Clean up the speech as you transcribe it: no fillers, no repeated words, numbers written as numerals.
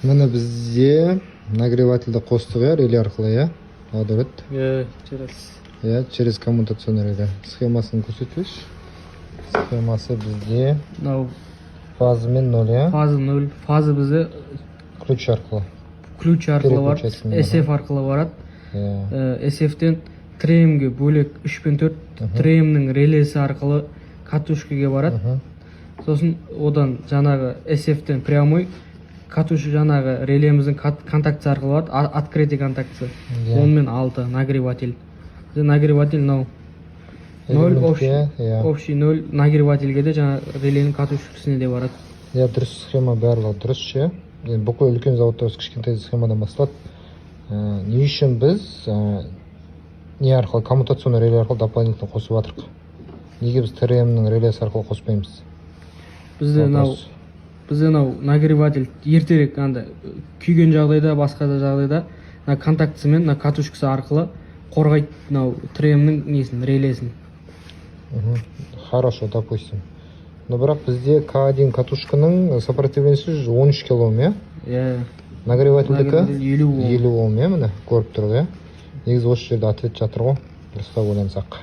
Мына бізде нагревательді қостық реле арқылы, Адырет. Через коммутационный реле. Схемасын көрсетпейші. Схемасы бізде фазымен 0, Фазы 0. Фазы бізде ключ арқылы. Ключ арқылы бар. SF арқылы барады. SF-тен тремге бөлек 3 пен 4 тремнің релесі арқылы катушкаға барады. Сосын одан жаңағы SF-тен прямой катушка жаңағы релеміздің контактісі арқылы барады. Открытый контактісі. 10 мен 6 нагреватель. Нагреватель 0, общий 0, нагревательге де жаңа реленің катушкасына де барады. Дұрыс схема барлығы дұрыс ше. Бүкіл үлкен заводта кішкентай схемадан басталады. Не үшін біз не арқылы, коммутационный реле арқылы дополнительно қосып жатырық? Неге біз ТРМ-нің релесі арқылы қоспаймыз? Бізде нагреватель ертерек күйген жағдайда, басқа да жағдайда контактісі мен катушкасы арқылы қорғайды ТРМ-нің несін, релесін. Хорошо, допустим. Но бірақ бізде К1 катушканың сопротивлениясы 13 килоом, Нагревательдікі 50 Ом, міне, көріп тұрды, Негізі осы жерде ответ жатыр ғой, дұрыстап ойлансақ.